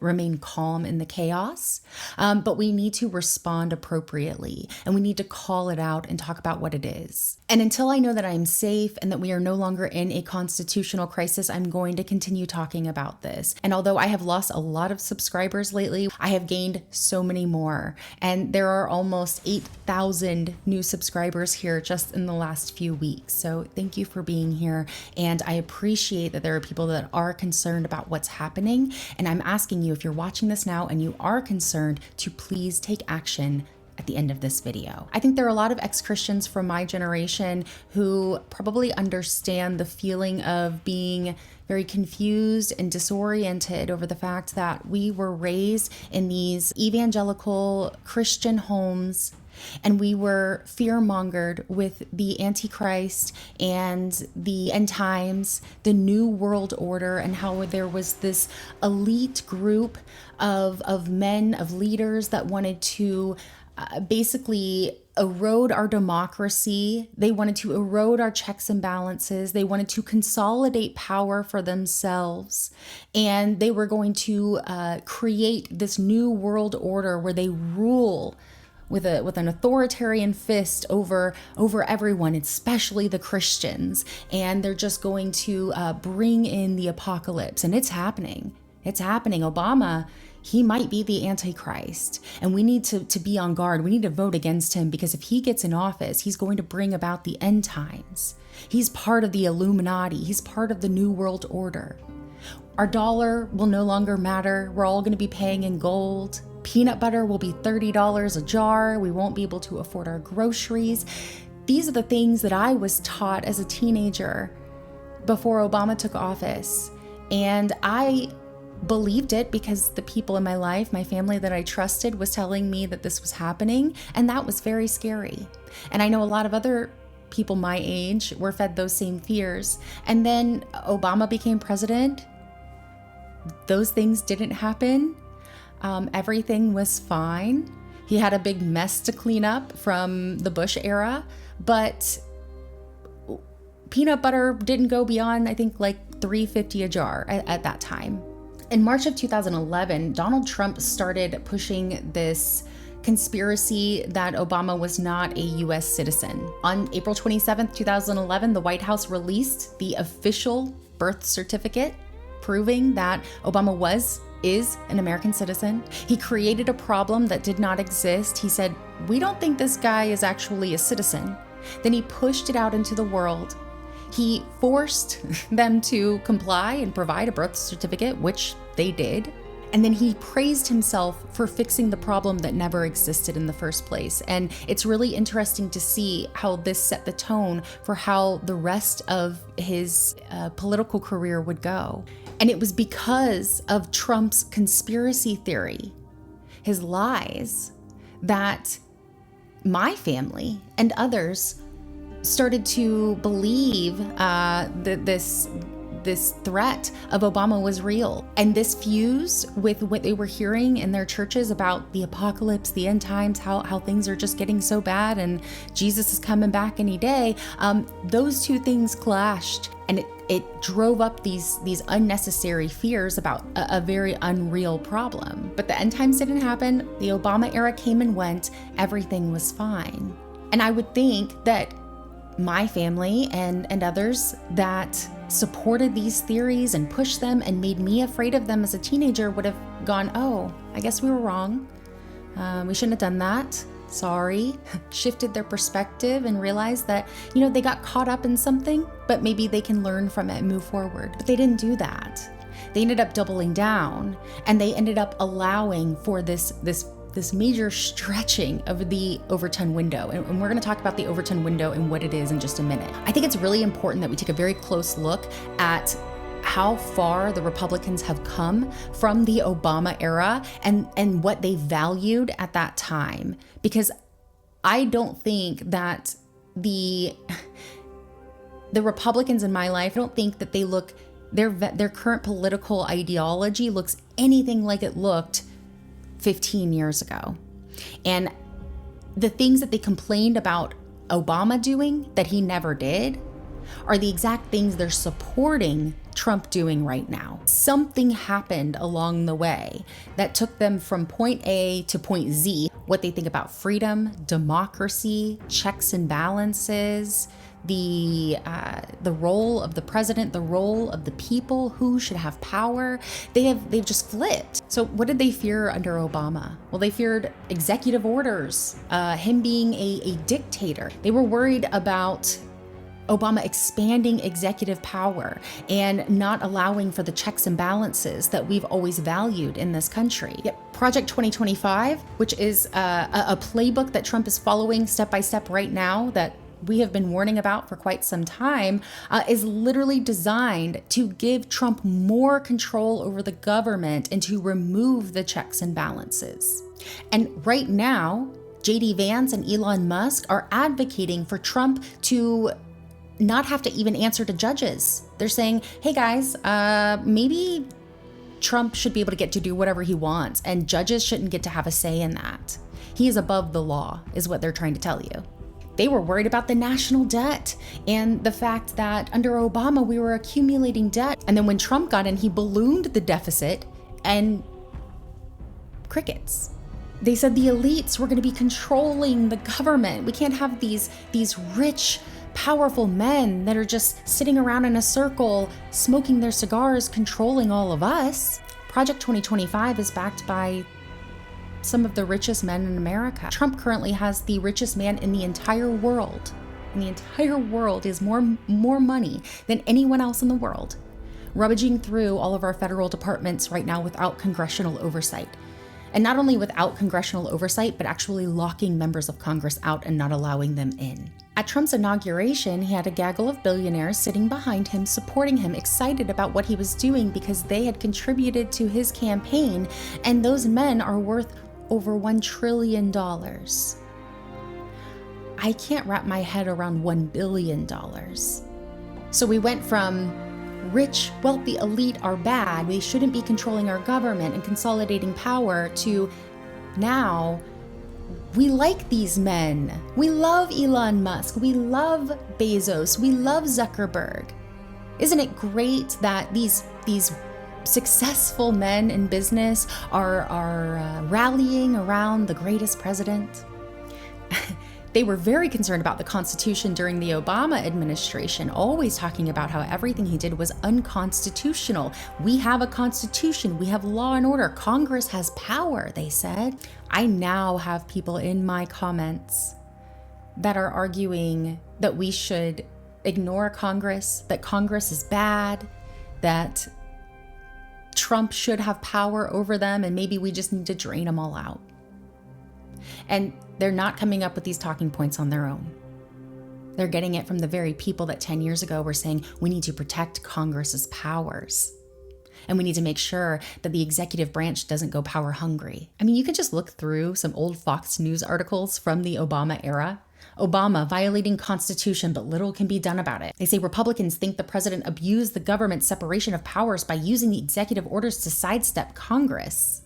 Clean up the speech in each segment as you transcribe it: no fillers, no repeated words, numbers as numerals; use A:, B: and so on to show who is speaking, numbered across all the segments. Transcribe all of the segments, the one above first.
A: remain calm in the chaos, but we need to respond appropriately, and we need to call it out and talk about what it is. And until I know that I'm safe and that we are no longer in a constitutional crisis, I'm going to continue talking about this. And although I have lost a lot of subscribers lately, I have gained so many more. And there are almost 8,000 new subscribers here just in the last few weeks. So thank you for being here. And I appreciate that there are people that are concerned about what's happening. And I'm asking you, if you're watching this now and you are concerned, to please take action at the end of this video. I think there are a lot of ex-Christians from my generation who probably understand the feeling of being very confused and disoriented over the fact that we were raised in these evangelical Christian homes, and we were fear-mongered with the Antichrist and the end times, the New World Order, and how there was this elite group of men, of leaders that wanted to basically erode our democracy. They wanted to erode our checks and balances. They wanted to consolidate power for themselves. And they were going to create this new world order where they rule with an authoritarian fist over everyone, especially the Christians. And they're just going to bring in the apocalypse. And it's happening. It's happening. Obama, he might be the Antichrist, and we need to be on guard. We need to vote against him, because if he gets in office, he's going to bring about the end times. He's part of the Illuminati. He's part of the New World Order. Our dollar will no longer matter. We're all going to be paying in gold. Peanut butter will be $30 a jar. We won't be able to afford our groceries. These are the things that I was taught as a teenager before Obama took office. And I believed it because the people in my life, my family that I trusted, was telling me that this was happening, and that was very scary. And I know a lot of other people my age were fed those same fears. And then Obama became president. Those things didn't happen. Everything was fine. He had a big mess to clean up from the Bush era, but peanut butter didn't go beyond, I think, like $3.50 a jar at that time. In March of 2011, Donald Trump started pushing this conspiracy that Obama was not a US citizen. On April 27th, 2011, the White House released the official birth certificate proving that Obama is an American citizen. He created a problem that did not exist. He said, "We don't think this guy is actually a citizen." Then he pushed it out into the world. He forced them to comply and provide a birth certificate, which they did. And then he praised himself for fixing the problem that never existed in the first place. And it's really interesting to see how this set the tone for how the rest of his political career would go. And it was because of Trump's conspiracy theory, his lies, that my family and others started to believe that this threat of Obama was real. And this fused with what they were hearing in their churches about the apocalypse, the end times, how things are just getting so bad and Jesus is coming back any day. Those two things clashed, and it drove up these unnecessary fears about a very unreal problem. But the end times didn't happen. The Obama era came and went. Everything was fine. And I would think that my family and others that supported these theories and pushed them and made me afraid of them as a teenager would have gone, "Oh, I guess we were wrong. We shouldn't have done that. Sorry." Shifted their perspective and realized that, they got caught up in something, but maybe they can learn from it and move forward. But they didn't do that. They ended up doubling down, and they ended up allowing for this major stretching of the Overton window. And we're going to talk about the Overton window and what it is in just a minute. I think it's really important that we take a very close look at how far the Republicans have come from the Obama era and what they valued at that time. Because I don't think that the Republicans in my life, I don't think that they look, their current political ideology looks anything like it looked 15 years ago. And the things that they complained about Obama doing that he never did are the exact things they're supporting Trump doing right now? Something happened along the way that took them from point A to point Z. What they think about freedom, democracy, checks and balances, the role of the president, the role of the people, who should have power. They've just flipped. So what did they fear under Obama? Well, they feared executive orders, him being a dictator. They were worried about Obama expanding executive power and not allowing for the checks and balances that we've always valued in this country. Yet Project 2025, which is a playbook that Trump is following step by step right now, that we have been warning about for quite some time, is literally designed to give Trump more control over the government and to remove the checks and balances. And right now, JD Vance and Elon Musk are advocating for Trump to not have to even answer to judges. They're saying, hey guys, maybe Trump should be able to get to do whatever he wants, and judges shouldn't get to have a say in that. He is above the law, is what they're trying to tell you. They were worried about the national debt and the fact that under Obama, we were accumulating debt. And then when Trump got in, he ballooned the deficit, and crickets. They said the elites were going to be controlling the government. We can't have these rich, powerful men that are just sitting around in a circle, smoking their cigars, controlling all of us. Project 2025 is backed by some of the richest men in America. Trump currently has the richest man in the entire world. And the entire world is more money than anyone else in the world, rummaging through all of our federal departments right now without congressional oversight. And not only without congressional oversight, but actually locking members of Congress out and not allowing them in. At Trump's inauguration, he had a gaggle of billionaires sitting behind him, supporting him, excited about what he was doing because they had contributed to his campaign, and those men are worth over $1 trillion. I can't wrap my head around $1 billion. So we went from rich, wealthy elite are bad, we shouldn't be controlling our government and consolidating power, to now we like these men. We love Elon Musk. We love Bezos. We love Zuckerberg. Isn't it great that these successful men in business are rallying around the greatest president? They were very concerned about the Constitution during the Obama administration, always talking about how everything he did was unconstitutional. We have a constitution, we have law and order, Congress has power, they said. I now have people in my comments that are arguing that we should ignore Congress, that Congress is bad, that Trump should have power over them, and maybe we just need to drain them all out. And they're not coming up with these talking points on their own. They're getting it from the very people that 10 years ago were saying, we need to protect Congress's powers. And we need to make sure that the executive branch doesn't go power hungry. I mean, you can just look through some old Fox News articles from the Obama era. Obama violating Constitution, but little can be done about it. They say Republicans think the president abused the government's separation of powers by using the executive orders to sidestep Congress.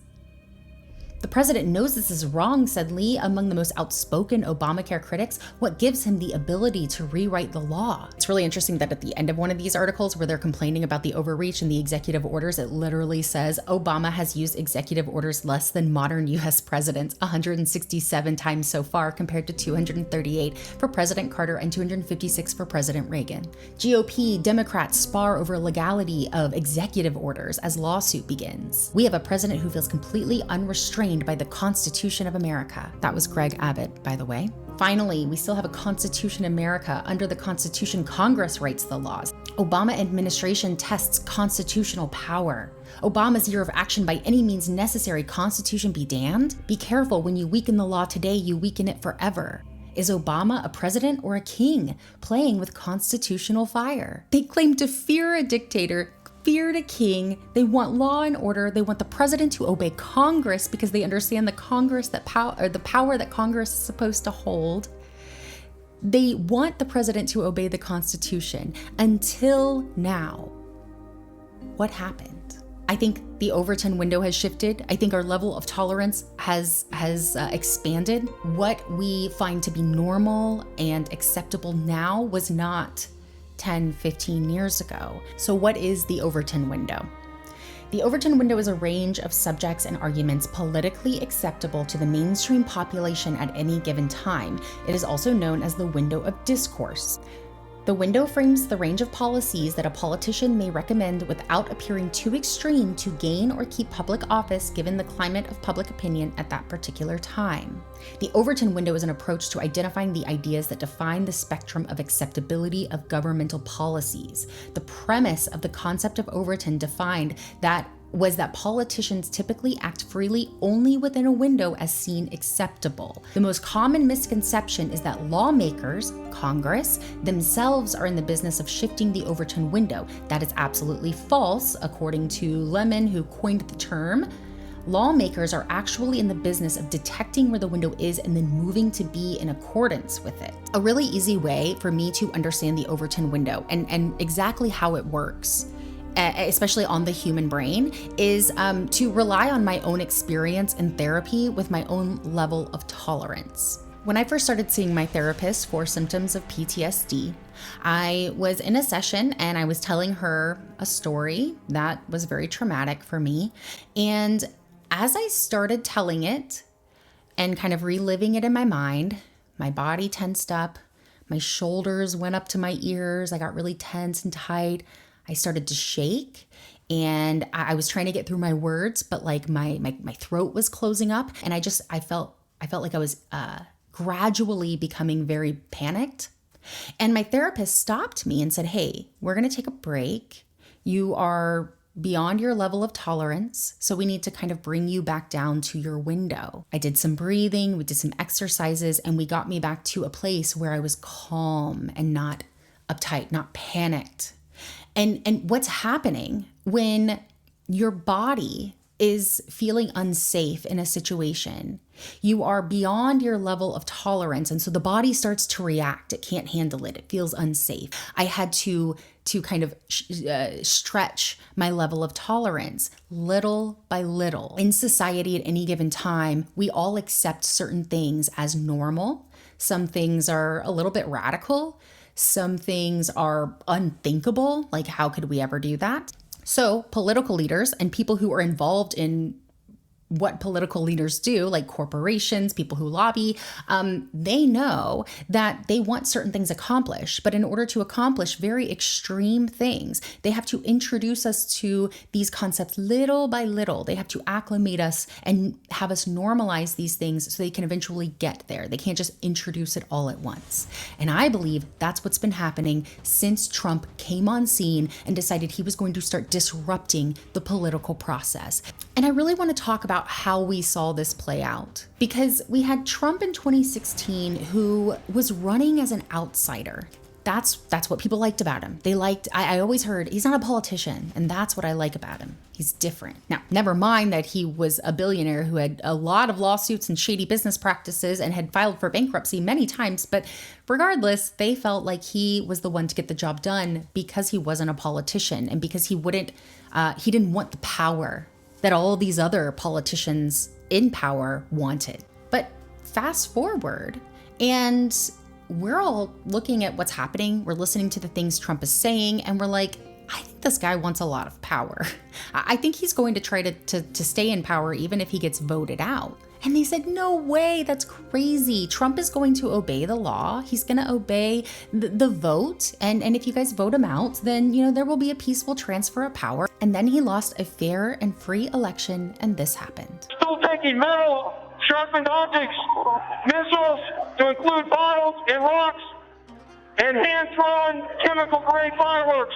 A: The president knows this is wrong, said Lee, among the most outspoken Obamacare critics. What gives him the ability to rewrite the law? It's really interesting that at the end of one of these articles where they're complaining about the overreach in the executive orders, it literally says Obama has used executive orders less than modern US presidents, 167 times so far compared to 238 for President Carter and 256 for President Reagan. GOP Democrats spar over legality of executive orders as lawsuit begins. We have a president who feels completely unrestrained by the Constitution of America. That was Greg Abbott, by the way. Finally, we still have a Constitution America. Under the Constitution, Congress writes the laws. Obama administration tests constitutional power. Obama's year of action by any means necessary. Constitution be damned. Be careful, when you weaken the law today, you weaken it forever. Is Obama a president or a king playing with constitutional fire? They claim to fear a dictator, feared a king. They want law and order. They want the president to obey Congress because they understand the power that Congress is supposed to hold. They want the president to obey the Constitution. Until now, what happened? I think the Overton window has shifted. I think our level of tolerance has expanded. What we find to be normal and acceptable now was not 10, 15 years ago. So what is the Overton window? The Overton window is a range of subjects and arguments politically acceptable to the mainstream population at any given time. It is also known as the window of discourse. The window frames the range of policies that a politician may recommend without appearing too extreme to gain or keep public office given the climate of public opinion at that particular time. The Overton window is an approach to identifying the ideas that define the spectrum of acceptability of governmental policies. The premise of the concept of Overton was that politicians typically act freely only within a window as seen acceptable. The most common misconception is that lawmakers, Congress, themselves are in the business of shifting the Overton window. That is absolutely false, according to Lemon, who coined the term. Lawmakers are actually in the business of detecting where the window is and then moving to be in accordance with it. A really easy way for me to understand the Overton window and exactly how it works, especially on the human brain, is to rely on my own experience in therapy with my own level of tolerance. When I first started seeing my therapist for symptoms of PTSD, I was in a session and I was telling her a story that was very traumatic for me. And as I started telling it and kind of reliving it in my mind, my body tensed up, my shoulders went up to my ears, I got really tense and tight. I started to shake and I was trying to get through my words, but like my throat was closing up, and I felt like I was gradually becoming very panicked. And my therapist stopped me and said, "Hey, we're going to take a break. You are beyond your level of tolerance, so we need to kind of bring you back down to your window." I did some breathing, we did some exercises, and we got me back to a place where I was calm and not uptight, not panicked. And what's happening when your body is feeling unsafe in a situation, you are beyond your level of tolerance. And so the body starts to react. It can't handle it. It feels unsafe. I had to kind of stretch my level of tolerance little by little. In society at any given time, we all accept certain things as normal. Some things are a little bit radical. Some things are unthinkable, like how could we ever do that? So political leaders and people who are involved in what political leaders do, like corporations, people who lobby, they know that they want certain things accomplished. But in order to accomplish very extreme things, they have to introduce us to these concepts little by little. They have to acclimate us and have us normalize these things so they can eventually get there. They can't just introduce it all at once. And I believe that's what's been happening since Trump came on scene and decided he was going to start disrupting the political process. And I really want to talk about how we saw this play out, because we had Trump in 2016 who was running as an outsider. That's what people liked about him. I always heard he's not a politician, and that's what I like about him. He's different. Now, never mind that he was a billionaire who had a lot of lawsuits and shady business practices and had filed for bankruptcy many times, but regardless, they felt like he was the one to get the job done because he wasn't a politician and because he didn't want the power that all these other politicians in power wanted. But fast forward, and we're all looking at what's happening. We're listening to the things Trump is saying, and we're like, I think this guy wants a lot of power. I think he's going to try to stay in power even if he gets voted out. And they said, no way, that's crazy. Trump is going to obey the law. He's going to obey the vote. And if you guys vote him out, then, there will be a peaceful transfer of power. And then he lost a fair and free election, and this happened.
B: Still taking metal, sharpened objects, missiles, to include bottles and rocks, and hand-thrown chemical-grade fireworks.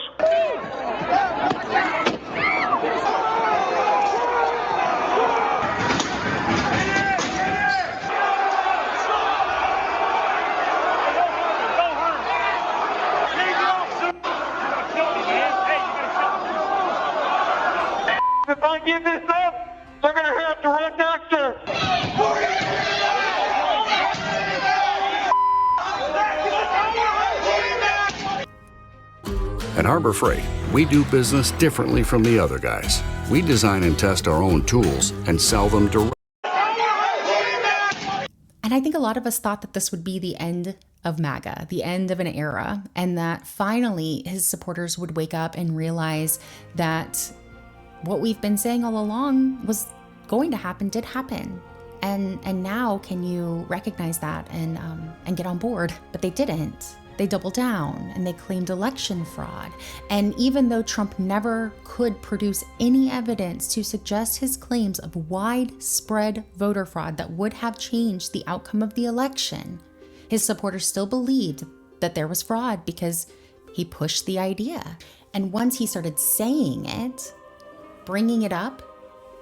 B: If I give this up, they're going to have to run Dexter.
C: At Harbor Freight, we do business differently from the other guys. We design and test our own tools and sell them directly.
A: And I think a lot of us thought that this would be the end of MAGA, the end of an era, and that finally his supporters would wake up and realize that what we've been saying all along was going to happen, did happen. And now can you recognize that and get on board? But they didn't. They doubled down and they claimed election fraud. And even though Trump never could produce any evidence to suggest his claims of widespread voter fraud that would have changed the outcome of the election, his supporters still believed that there was fraud because he pushed the idea. And once he started saying it, bringing it up,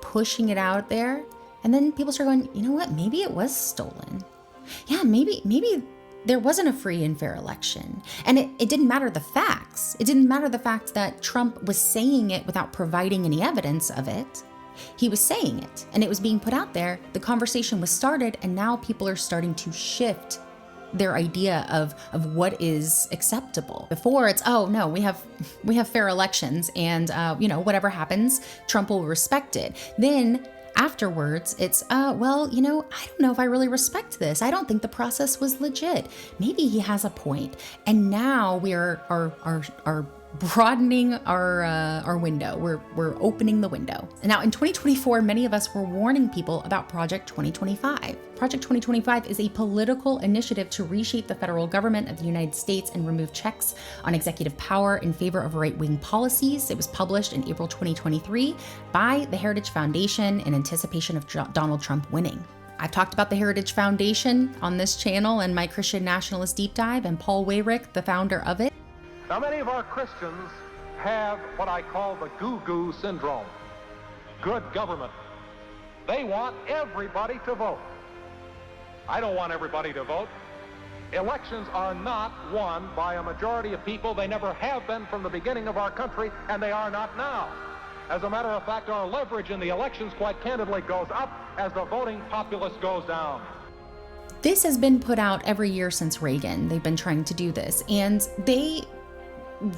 A: pushing it out there, and then people start going, you know what, maybe it was stolen. Yeah, maybe there wasn't a free and fair election. And it didn't matter the facts. It didn't matter the fact that Trump was saying it without providing any evidence of it. He was saying it and it was being put out there. The conversation was started and now people are starting to shift their idea of what is acceptable. Before it's, oh no, we have fair elections and whatever happens, Trump will respect it. Then afterwards, it's, well, I don't know if I really respect this. I don't think the process was legit. Maybe he has a point. And now we are broadening our window. We're opening the window. And now in 2024, many of us were warning people about Project 2025. Project 2025 is a political initiative to reshape the federal government of the United States and remove checks on executive power in favor of right-wing policies. It was published in April 2023 by the Heritage Foundation in anticipation of Donald Trump winning. I've talked about the Heritage Foundation on this channel and my Christian Nationalist Deep Dive, and Paul Weyrich, the founder of it.
D: Now, many of our Christians have what I call the goo-goo syndrome. Good government. They want everybody to vote. I don't want everybody to vote. Elections are not won by a majority of people. They never have been from the beginning of our country, and they are not now. As a matter of fact, our leverage in the elections, quite candidly, goes up as the voting populace goes down.
A: This has been put out every year since Reagan. They've been trying to do this, and they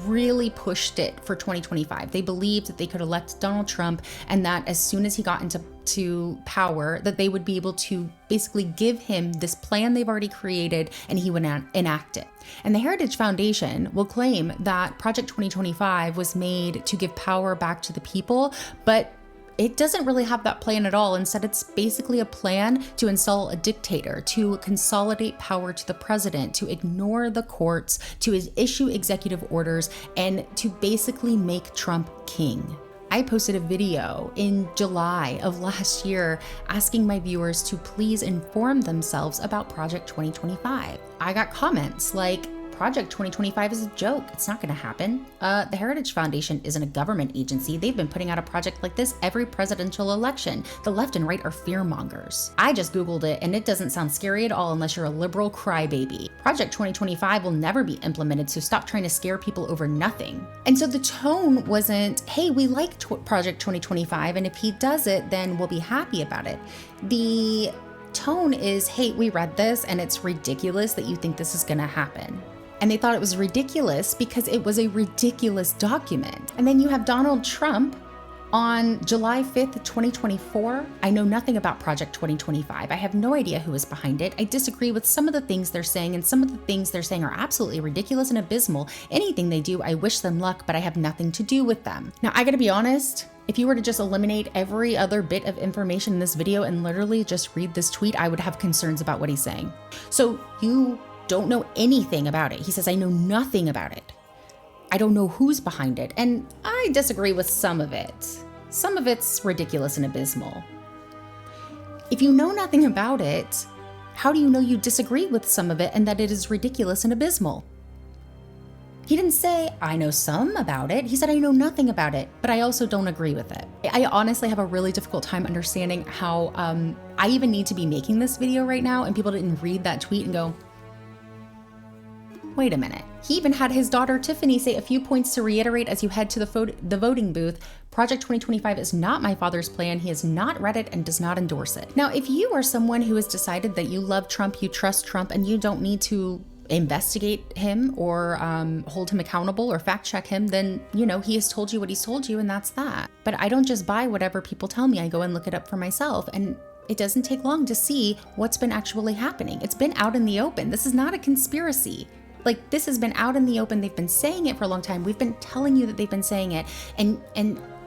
A: really pushed it for 2025. They believed that they could elect Donald Trump and that as soon as he got into power, that they would be able to basically give him this plan they've already created and he would enact it. And the Heritage Foundation will claim that Project 2025 was made to give power back to the people, but it doesn't really have that plan at all. Instead, it's basically a plan to install a dictator, to consolidate power to the president, to ignore the courts, to issue executive orders, and to basically make Trump king. I posted a video in July of last year asking my viewers to please inform themselves about Project 2025. I got comments like, Project 2025 is a joke. It's not going to happen. The Heritage Foundation isn't a government agency. They've been putting out a project like this every presidential election. The left and right are fearmongers. I just Googled it and it doesn't sound scary at all unless you're a liberal crybaby. Project 2025 will never be implemented, so stop trying to scare people over nothing. And so the tone wasn't, hey, we like Project 2025, and if he does it, then we'll be happy about it. The tone is, hey, we read this and it's ridiculous that you think this is going to happen. And they thought it was ridiculous because it was a ridiculous document. And then you have Donald Trump on July 5th, 2024. I know nothing about Project 2025. I have no idea who is behind it. I disagree with some of the things they're saying, and some of the things they're saying are absolutely ridiculous and abysmal. Anything they do, I wish them luck, but I have nothing to do with them. Now, I gotta be honest, if you were to just eliminate every other bit of information in this video and literally just read this tweet, I would have concerns about what he's saying. So you don't know anything about it. He says, I know nothing about it. I don't know who's behind it. And I disagree with some of it. Some of it's ridiculous and abysmal. If you know nothing about it, how do you know you disagree with some of it and that it is ridiculous and abysmal? He didn't say, I know some about it. He said, I know nothing about it, but I also don't agree with it. I honestly have a really difficult time understanding how I even need to be making this video right now and people didn't read that tweet and go, wait a minute. He even had his daughter Tiffany say a few points to reiterate as you head to the voting booth. Project 2025 is not my father's plan. He has not read it and does not endorse it. Now, if you are someone who has decided that you love Trump, you trust Trump, and you don't need to investigate him or hold him accountable or fact check him, then, he has told you what he's told you and that's that. But I don't just buy whatever people tell me. I go and look it up for myself. And it doesn't take long to see what's been actually happening. It's been out in the open. This is not a conspiracy. Like, this has been out in the open. They've been saying it for a long time. We've been telling you that they've been saying it.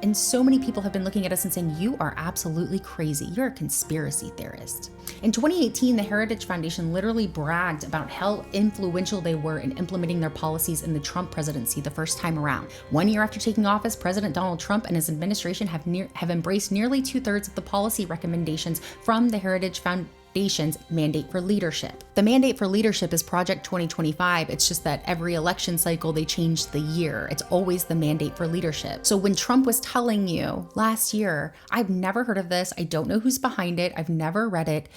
A: And so many people have been looking at us and saying, you are absolutely crazy. You're a conspiracy theorist. In 2018, the Heritage Foundation literally bragged about how influential they were in implementing their policies in the Trump presidency the first time around. 1 year after taking office, President Donald Trump and his administration have embraced nearly 2/3 of the policy recommendations from the Heritage Foundation's mandate for leadership. The mandate for leadership is Project 2025. It's just that every election cycle, they change the year. It's always the mandate for leadership. So when Trump was telling you last year, I've never heard of this, I don't know who's behind it, I've never read it,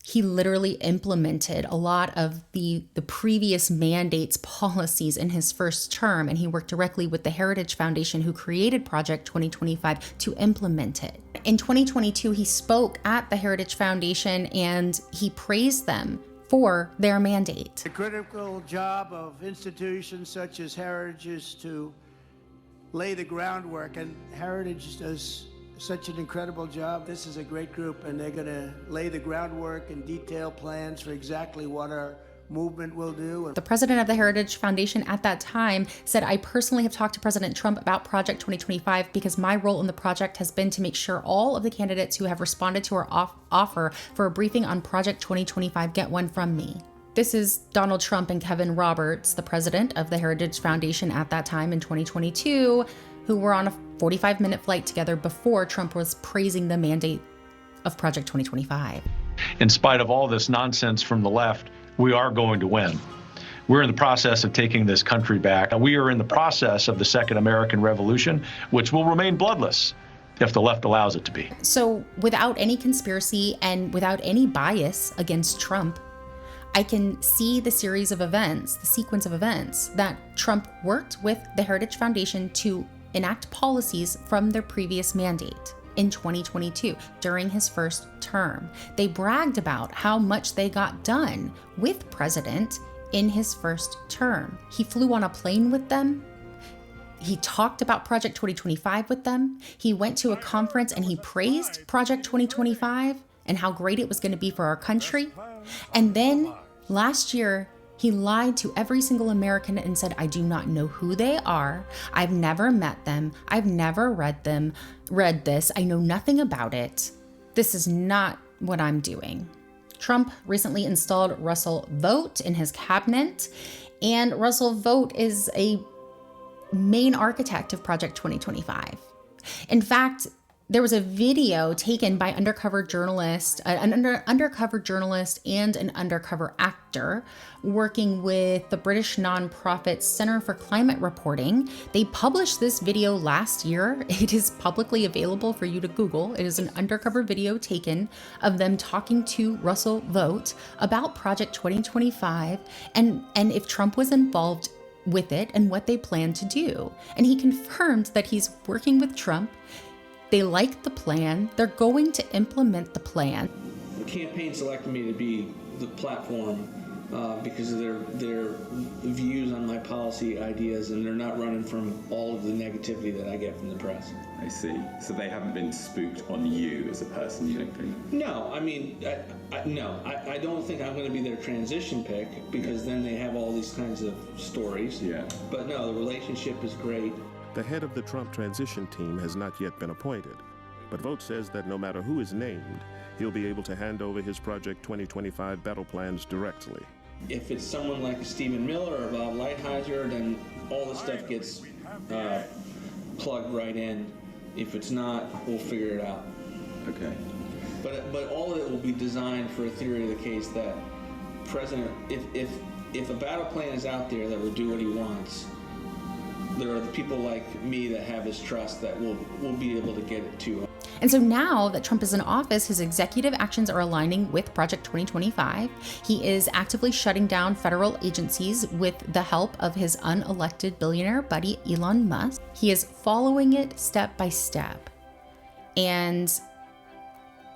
A: he literally implemented a lot of the previous mandates policies in his first term, and he worked directly with the Heritage Foundation, who created Project 2025, to implement it. In 2022, he spoke at the Heritage Foundation and he praised them for their mandate.
E: The critical job of institutions such as Heritage is to lay the groundwork, and Heritage does such an incredible job. This is a great group, and they're going to lay the groundwork and detail plans for exactly what our movement will do.
A: The president of the Heritage Foundation at that time said, I personally have talked to President Trump about Project 2025 because my role in the project has been to make sure all of the candidates who have responded to our offer for a briefing on Project 2025 get one from me. This is Donald Trump and Kevin Roberts, the president of the Heritage Foundation at that time in 2022, who were on a 45-minute flight together before Trump was praising the mandate of Project 2025.
F: In spite of all this nonsense from the left, we are going to win. We're in the process of taking this country back. We are in the process of the Second American Revolution, which will remain bloodless if the left allows it to be.
A: So without any conspiracy and without any bias against Trump, I can see the series of events, the sequence of events that Trump worked with the Heritage Foundation to enact policies from their previous mandate in 2022 during his first term. They bragged about how much they got done with President in his first term. He flew on a plane with them. He talked about Project 2025 with them. He went to a conference and he praised Project 2025 and how great it was going to be for our country. And then last year, he lied to every single American and said, I do not know who they are. I've never met them. I've never read this. I know nothing about it. This is not what I'm doing. Trump recently installed Russell Vogt in his cabinet, and Russell Vogt is a main architect of Project 2025. In fact, there was a video taken by an undercover journalist and an undercover actor working with the British nonprofit Center for Climate Reporting. They published this video last year. It is publicly available for you to Google. It is an undercover video taken of them talking to Russell Vogt about Project 2025 and if Trump was involved with it and what they plan to do. And he confirmed that he's working with Trump. They like the plan. They're going to implement the plan.
G: The campaign selected me to be the platform because of their views on my policy ideas, and they're not running from all of the negativity that I get from the press.
H: I see. So they haven't been spooked on you as a person, you don't think?
G: No, I mean, I don't think I'm going to be their transition pick because then they have all these kinds of stories.
H: Yeah.
G: But no, the relationship is great.
I: The head of the Trump transition team has not yet been appointed, but Vogt says that no matter who is named, he'll be able to hand over his Project 2025 battle plans directly.
G: If it's someone like Stephen Miller or Bob Lighthizer, then all the stuff gets plugged right in. If it's not, we'll figure it out.
H: Okay.
G: But all of it will be designed for a theory of the case that President, if a battle plan is out there that will do what he wants, there are the people like me that have his trust that will be able to get it to him.
A: And so now that Trump is in office, his executive actions are aligning with Project 2025. He is actively shutting down federal agencies with the help of his unelected billionaire buddy, Elon Musk. He is following it step by step. And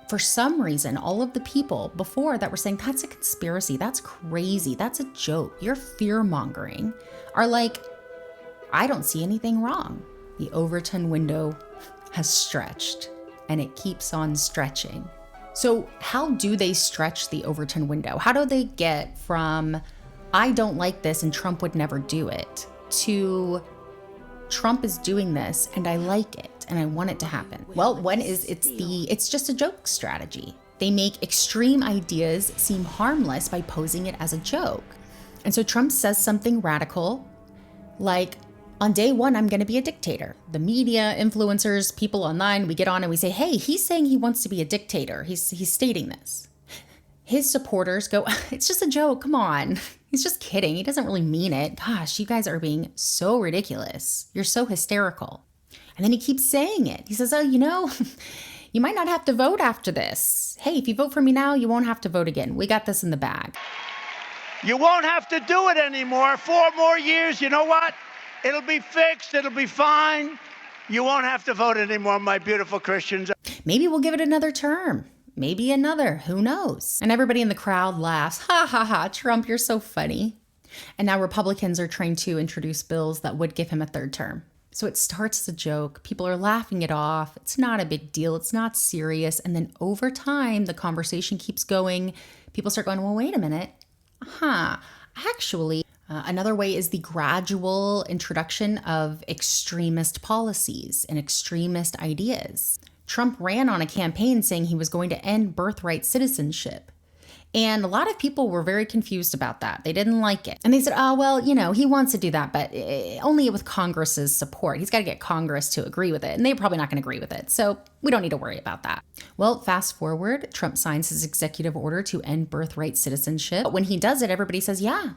A: for some reason, all of the people before that were saying, that's a conspiracy, that's crazy, that's a joke, you're fear-mongering, are like, I don't see anything wrong. The Overton window has stretched, and it keeps on stretching. So how do they stretch the Overton window? How do they get from, I don't like this and Trump would never do it, to Trump is doing this and I like it and I want it to happen? Well, one is it's just a joke strategy. They make extreme ideas seem harmless by posing it as a joke. And so Trump says something radical, like, on day one, I'm going to be a dictator. The media, influencers, people online, we get on and we say, hey, he's saying he wants to be a dictator. He's stating this. His supporters go, it's just a joke. Come on. He's just kidding. He doesn't really mean it. Gosh, you guys are being so ridiculous. You're so hysterical. And then he keeps saying it. He says, oh, you might not have to vote after this. Hey, if you vote for me now, you won't have to vote again. We got this in the bag.
E: You won't have to do it anymore. 4 more years, you know what? It'll be fixed. It'll be fine. You won't have to vote anymore, my beautiful Christians.
A: Maybe we'll give it another term. Maybe another. Who knows? And everybody in the crowd laughs. Ha ha ha, Trump, you're so funny. And now Republicans are trying to introduce bills that would give him a 3rd term. So it starts as a joke. People are laughing it off. It's not a big deal. It's not serious. And then over time, the conversation keeps going. People start going, well, wait a minute. Actually, another way is the gradual introduction of extremist policies and extremist ideas. Trump ran on a campaign saying he was going to end birthright citizenship. And a lot of people were very confused about that. They didn't like it. And they said, oh, well, he wants to do that, but only with Congress's support. He's got to get Congress to agree with it. And they're probably not going to agree with it. So we don't need to worry about that. Well, fast forward, Trump signs his executive order to end birthright citizenship. But when he does it, everybody says, yeah,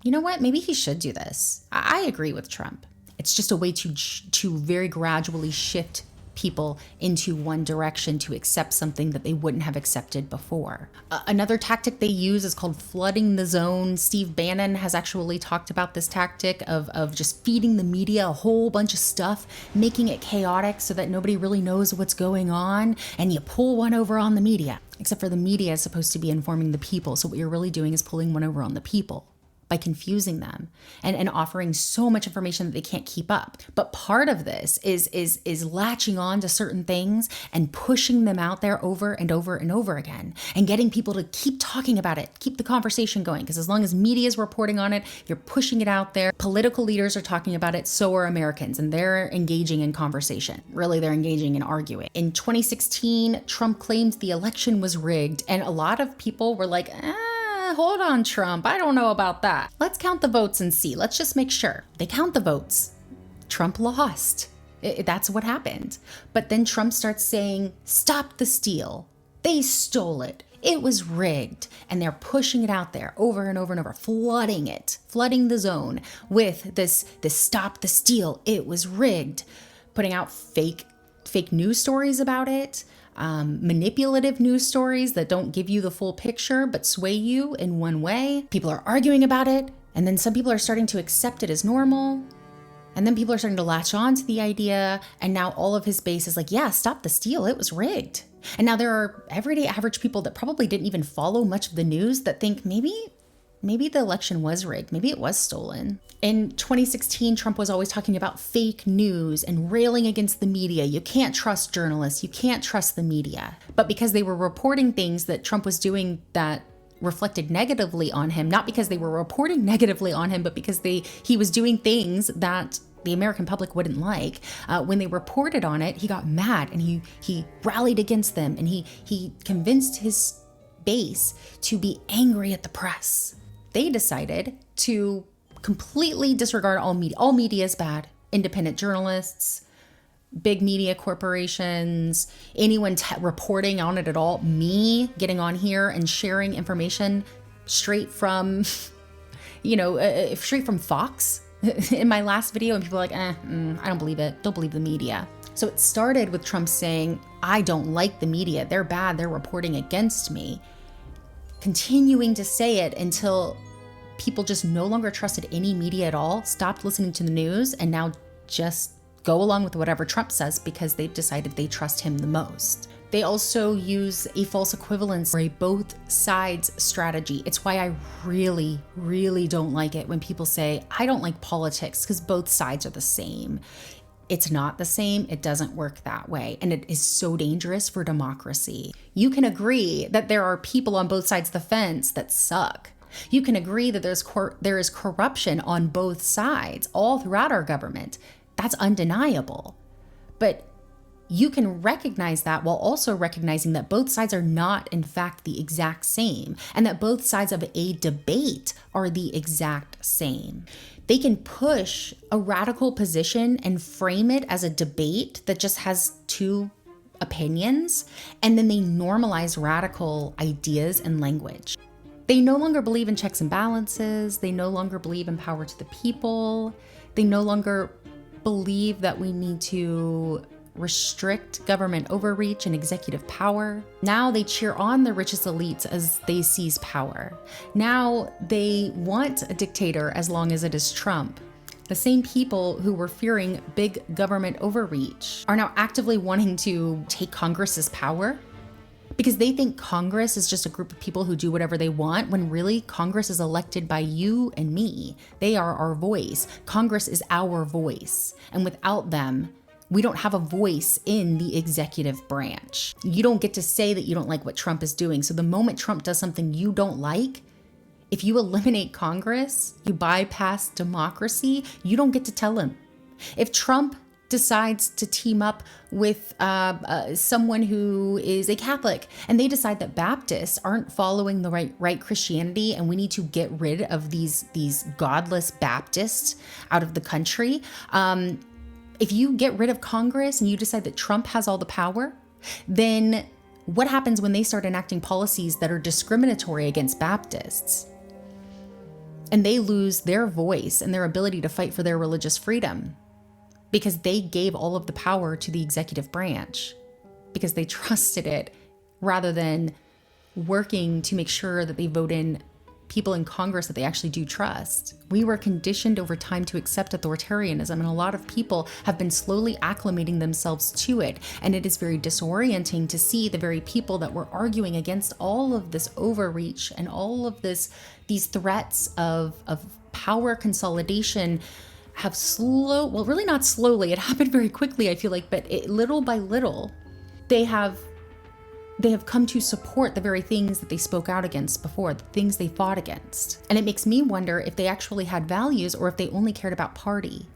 A: you know what? Maybe he should do this. I agree with Trump. It's just a way to very gradually shift people into one direction to accept something that they wouldn't have accepted before. Another tactic they use is called flooding the zone. Steve Bannon has actually talked about this tactic of just feeding the media a whole bunch of stuff, making it chaotic so that nobody really knows what's going on, and you pull one over on the media. Except for the media is supposed to be informing the people, so what you're really doing is pulling one over on the people by confusing them and offering so much information that they can't keep up. But part of this is latching on to certain things and pushing them out there over and over and over again and getting people to keep talking about it, keep the conversation going. Because as long as media is reporting on it, you're pushing it out there. Political leaders are talking about it, so are Americans, and they're engaging in conversation. Really, they're engaging in arguing. In 2016, Trump claimed the election was rigged, and a lot of people were like, hold on, Trump. I don't know about that. Let's count the votes and see. Let's just make sure. They count the votes. Trump lost. That's what happened. But then Trump starts saying, stop the steal. They stole it. It was rigged. And they're pushing it out there over and over and over, flooding the zone with this stop the steal. It was rigged. Putting out fake news stories about it. Manipulative news stories that don't give you the full picture but sway you in one way. People are arguing about it, and then some people are starting to accept it as normal, and then people are starting to latch on to the idea, and now all of his base is like, yeah, stop the steal, it was rigged. And now there are everyday average people that probably didn't even follow much of the news that think maybe the election was rigged, maybe it was stolen. In 2016, Trump was always talking about fake news and railing against the media. You can't trust journalists. You can't trust the media. But because they were reporting things that Trump was doing that reflected negatively on him, not because they were reporting negatively on him, but because he was doing things that the American public wouldn't like. When they reported on it, he got mad and he rallied against them, and he convinced his base to be angry at the press. They decided to completely disregard all media. All media is bad. Independent journalists, big media corporations, anyone reporting on it at all. Me getting on here and sharing information straight from, straight from Fox in my last video, and people are like, I don't believe it. Don't believe the media. So it started with Trump saying, I don't like the media. They're bad. They're reporting against me. Continuing to say it until people just no longer trusted any media at all, stopped listening to the news, and now just go along with whatever Trump says because they've decided they trust him the most. They also use a false equivalence or a both sides strategy. It's why I really, really don't like it when people say, I don't like politics because both sides are the same. It's not the same. It doesn't work that way. And it is so dangerous for democracy. You can agree that there are people on both sides of the fence that suck. You can agree that there is corruption on both sides all throughout our government. That's undeniable. But you can recognize that while also recognizing that both sides are not, in fact, the exact same, and that both sides of a debate are the exact same. They can push a radical position and frame it as a debate that just has two opinions, and then they normalize radical ideas and language. They no longer believe in checks and balances. They no longer believe in power to the people. They no longer believe that we need to restrict government overreach and executive power. Now they cheer on the richest elites as they seize power. Now they want a dictator as long as it is Trump. The same people who were fearing big government overreach are now actively wanting to take Congress's power because they think Congress is just a group of people who do whatever they want, when really Congress is elected by you and me. They are our voice. Congress is our voice. And without them, we don't have a voice in the executive branch. You don't get to say that you don't like what Trump is doing. So the moment Trump does something you don't like, if you eliminate Congress, you bypass democracy, you don't get to tell him. If Trump decides to team up with someone who is a Catholic, and they decide that Baptists aren't following the right Christianity, and we need to get rid of these godless Baptists out of the country, if you get rid of Congress and you decide that Trump has all the power, then what happens when they start enacting policies that are discriminatory against Baptists? And they lose their voice and their ability to fight for their religious freedom because they gave all of the power to the executive branch because they trusted it rather than working to make sure that they vote in people in Congress that they actually do trust. We were conditioned over time to accept authoritarianism, and a lot of people have been slowly acclimating themselves to it. And it is very disorienting to see the very people that were arguing against all of this overreach and all of these threats of power consolidation have really not slowly, it happened very quickly, I feel like, but little by little, they have come to support the very things that they spoke out against before, the things they fought against. And it makes me wonder if they actually had values or if they only cared about party.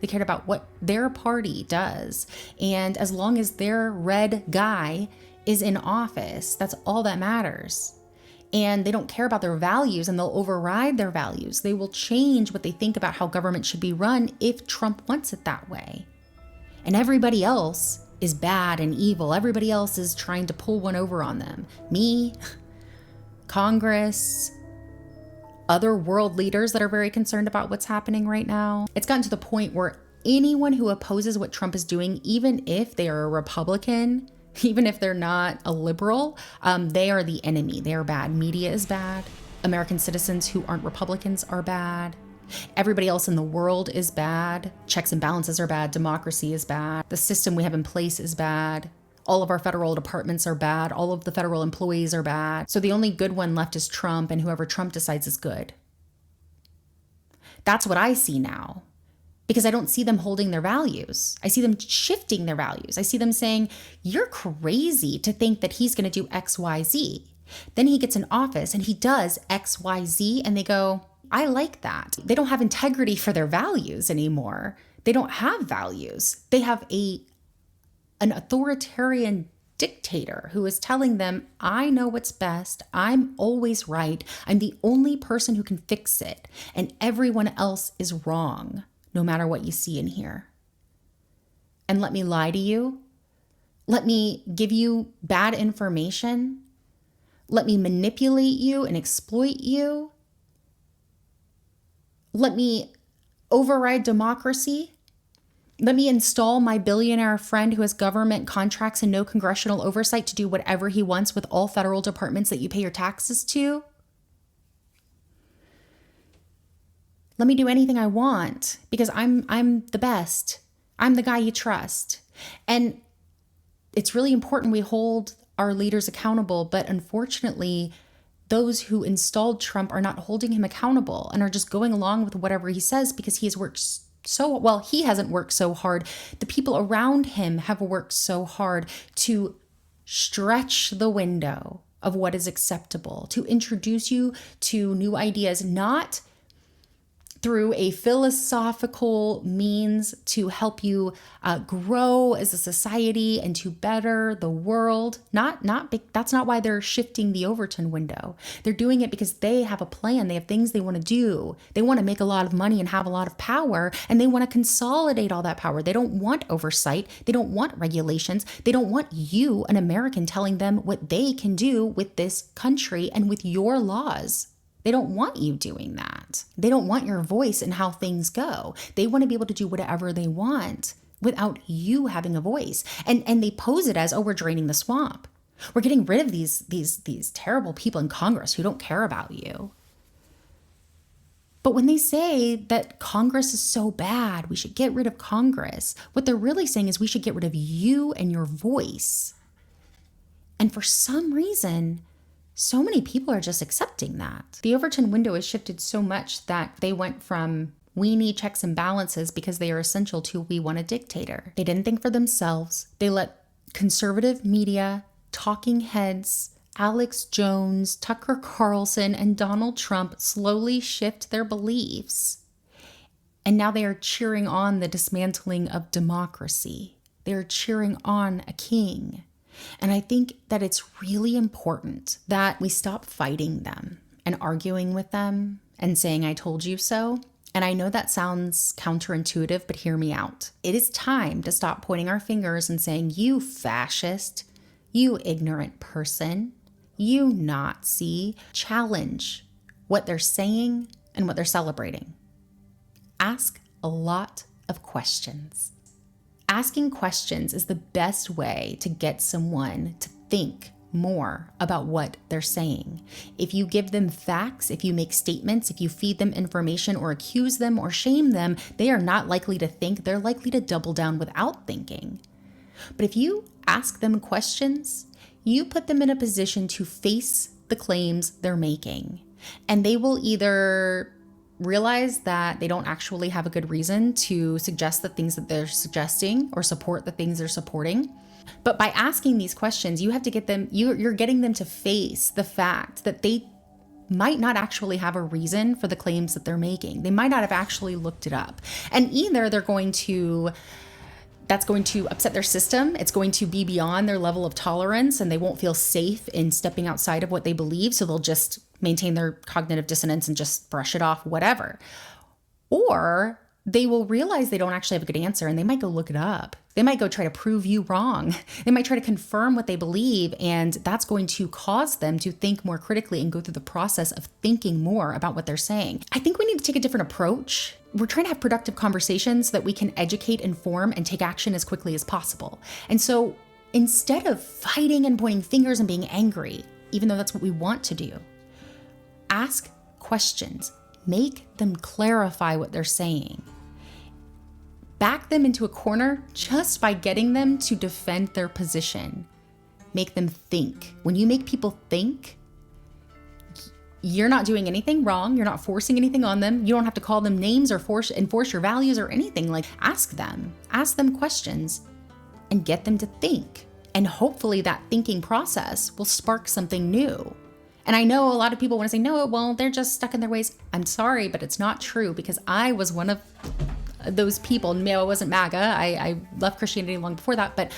A: They cared about what their party does. And as long as their red guy is in office, that's all that matters. And they don't care about their values, and they'll override their values. They will change what they think about how government should be run if Trump wants it that way. And everybody else is bad and evil. Everybody else is trying to pull one over on them. Me, Congress, other world leaders that are very concerned about what's happening right now. It's gotten to the point where anyone who opposes what Trump is doing, even if they are a Republican, even if they're not a liberal, they are the enemy. They are bad. Media is bad. American citizens who aren't Republicans are bad. Everybody else in the world is bad. Checks and balances are bad. Democracy is bad. The system we have in place is bad. All of our federal departments are bad. All of the federal employees are bad. So the only good one left is Trump, and whoever Trump decides is good. That's what I see now, because I don't see them holding their values. I see them shifting their values. I see them saying, you're crazy to think that he's going to do X, Y, Z. Then he gets in office and he does X, Y, Z, and they go, I like that. They don't have integrity for their values anymore. They don't have values. They have an authoritarian dictator who is telling them, I know what's best. I'm always right. I'm the only person who can fix it. And everyone else is wrong, no matter what you see and hear. And let me lie to you. Let me give you bad information. Let me manipulate you and exploit you. Let me override democracy. Let me install my billionaire friend who has government contracts and no congressional oversight to do whatever he wants with all federal departments that you pay your taxes to. Let me do anything I want because I'm the best. I'm the guy you trust. And it's really important we hold our leaders accountable, but unfortunately, those who installed Trump are not holding him accountable and are just going along with whatever he says because he has worked so well. He hasn't worked so hard. The people around him have worked so hard to stretch the window of what is acceptable, to introduce you to new ideas, not through a philosophical means to help you grow as a society and to better the world. That's not why they're shifting the Overton window. They're doing it because they have a plan. They have things they want to do. They want to make a lot of money and have a lot of power, and they want to consolidate all that power. They don't want oversight. They don't want regulations. They don't want you, an American, telling them what they can do with this country and with your laws. They don't want you doing that. They don't want your voice in how things go. They want to be able to do whatever they want without you having a voice. And they pose it as, oh, we're draining the swamp. We're getting rid of these terrible people in Congress who don't care about you. But when they say that Congress is so bad, we should get rid of Congress, what they're really saying is we should get rid of you and your voice. And for some reason, so many people are just accepting that. The Overton window has shifted so much that they went from we need checks and balances because they are essential to we want a dictator. They didn't think for themselves. They let conservative media, talking heads, Alex Jones, Tucker Carlson, and Donald Trump slowly shift their beliefs. And now they are cheering on the dismantling of democracy. They are cheering on a king. And I think that it's really important that we stop fighting them and arguing with them and saying, I told you so. And I know that sounds counterintuitive, but hear me out. It is time to stop pointing our fingers and saying, you fascist, you ignorant person, you Nazi. Challenge what they're saying and what they're celebrating. Ask a lot of questions. Asking questions is the best way to get someone to think more about what they're saying. If you give them facts, if you make statements, if you feed them information or accuse them or shame them, they are not likely to think. They're likely to double down without thinking. But if you ask them questions, you put them in a position to face the claims they're making. And they will either realize that they don't actually have a good reason to suggest the things that they're suggesting or support the things they're supporting. But by asking these questions, you have to get them, you're getting them to face the fact that they might not actually have a reason for the claims that they're making. They might not have actually looked it up. And either that's going to upset their system. It's going to be beyond their level of tolerance and they won't feel safe in stepping outside of what they believe. So they'll just maintain their cognitive dissonance and just brush it off, whatever. Or they will realize they don't actually have a good answer and they might go look it up. They might go try to prove you wrong. They might try to confirm what they believe, and that's going to cause them to think more critically and go through the process of thinking more about what they're saying. I think we need to take a different approach. We're trying to have productive conversations so that we can educate, inform, and take action as quickly as possible. And so instead of fighting and pointing fingers and being angry, even though that's what we want to do, ask questions. Make them clarify what they're saying. Back them into a corner just by getting them to defend their position. Make them think. When you make people think, you're not doing anything wrong. You're not forcing anything on them. You don't have to call them names or enforce your values or anything. Like, ask them questions and get them to think. And hopefully that thinking process will spark something new. And I know a lot of people want to say, no, well, they're just stuck in their ways. I'm sorry, but it's not true, because I was one of those people. No, I wasn't MAGA. I left Christianity long before that, but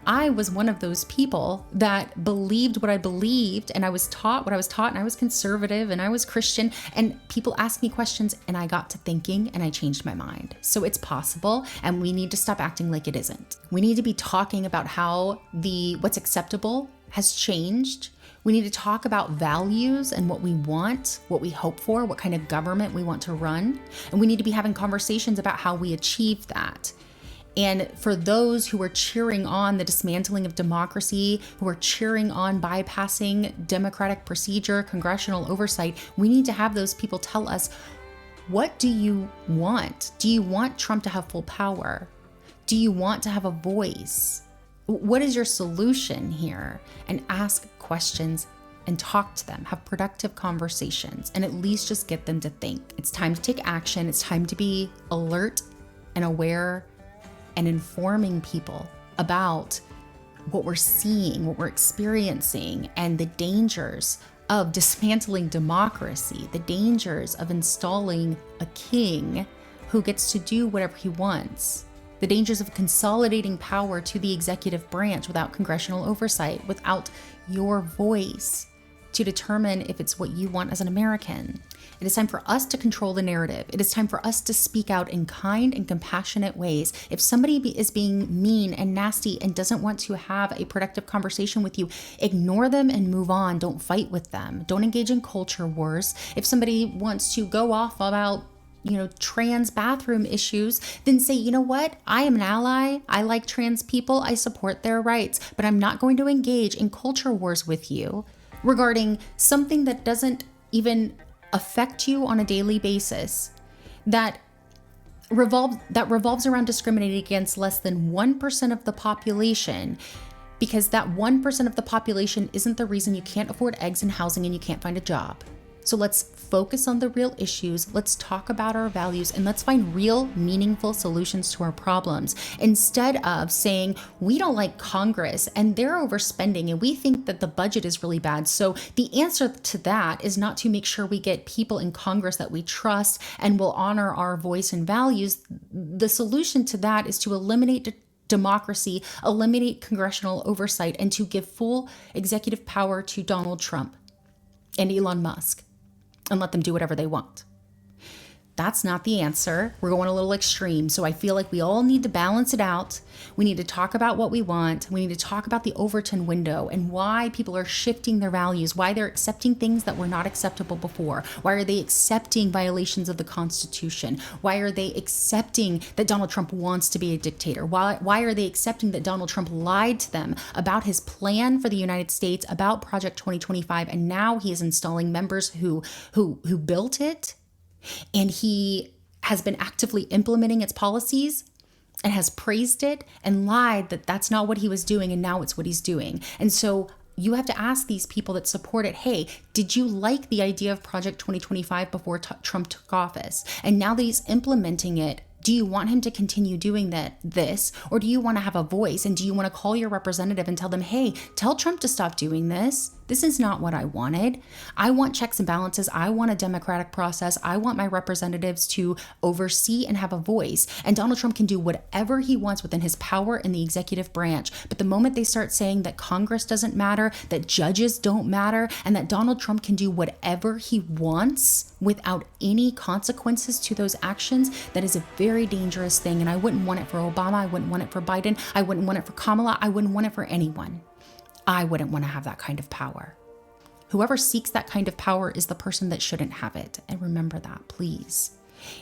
A: I was one of those people that believed what I believed, and I was taught what I was taught, and I was conservative and I was Christian, and people asked me questions and I got to thinking and I changed my mind. So it's possible, and we need to stop acting like it isn't. We need to be talking about how what's acceptable has changed. We need to talk about values and what we want, what we hope for, what kind of government we want to run. And we need to be having conversations about how we achieve that. And for those who are cheering on the dismantling of democracy, who are cheering on bypassing democratic procedure, congressional oversight, we need to have those people tell us, what do you want? Do you want Trump to have full power? Do you want to have a voice? What is your solution here? And ask questions and talk to them, have productive conversations, and at least just get them to think. It's time to take action. It's time to be alert and aware and informing people about what we're seeing, what we're experiencing, and the dangers of dismantling democracy, the dangers of installing a king who gets to do whatever he wants, the dangers of consolidating power to the executive branch without congressional oversight, without your voice to determine if it's what you want as an American. It is time for us to control the narrative. It is time for us to speak out in kind and compassionate ways. If somebody is being mean and nasty and doesn't want to have a productive conversation with you, ignore them and move on. Don't fight with them. Don't engage in culture wars. If somebody wants to go off about trans bathroom issues, then say, you know what? I am an ally. I like trans people. I support their rights, but I'm not going to engage in culture wars with you regarding something that doesn't even affect you on a daily basis, that revolves around discriminating against less than 1% of the population, because that 1% of the population isn't the reason you can't afford eggs and housing and you can't find a job. So let's focus on the real issues. Let's talk about our values and let's find real, meaningful solutions to our problems, instead of saying we don't like Congress and they're overspending and we think that the budget is really bad. So the answer to that is not to make sure we get people in Congress that we trust and will honor our voice and values. The solution to that is to eliminate democracy, eliminate congressional oversight, and to give full executive power to Donald Trump and Elon Musk, and let them do whatever they want. That's not the answer. We're going a little extreme. So I feel like we all need to balance it out. We need to talk about what we want. We need to talk about the Overton window and why people are shifting their values, why they're accepting things that were not acceptable before. Why are they accepting violations of the Constitution? Why are they accepting that Donald Trump wants to be a dictator? Why are they accepting that Donald Trump lied to them about his plan for the United States, about Project 2025, and now he is installing members who built it? And he has been actively implementing its policies and has praised it and lied that that's not what he was doing, and now it's what he's doing. And so you have to ask these people that support it, hey, did you like the idea of Project 2025 before Trump took office? And now that he's implementing it, do you want him to continue doing this, or do you want to have a voice? And do you want to call your representative and tell them, hey, tell Trump to stop doing this? This is not what I wanted. I want checks and balances. I want a democratic process. I want my representatives to oversee and have a voice. And Donald Trump can do whatever he wants within his power in the executive branch. But the moment they start saying that Congress doesn't matter, that judges don't matter, and that Donald Trump can do whatever he wants without any consequences to those actions, that is a very dangerous thing. And I wouldn't want it for Obama. I wouldn't want it for Biden. I wouldn't want it for Kamala. I wouldn't want it for anyone. I wouldn't want to have that kind of power. Whoever seeks that kind of power is the person that shouldn't have it. And remember that, please.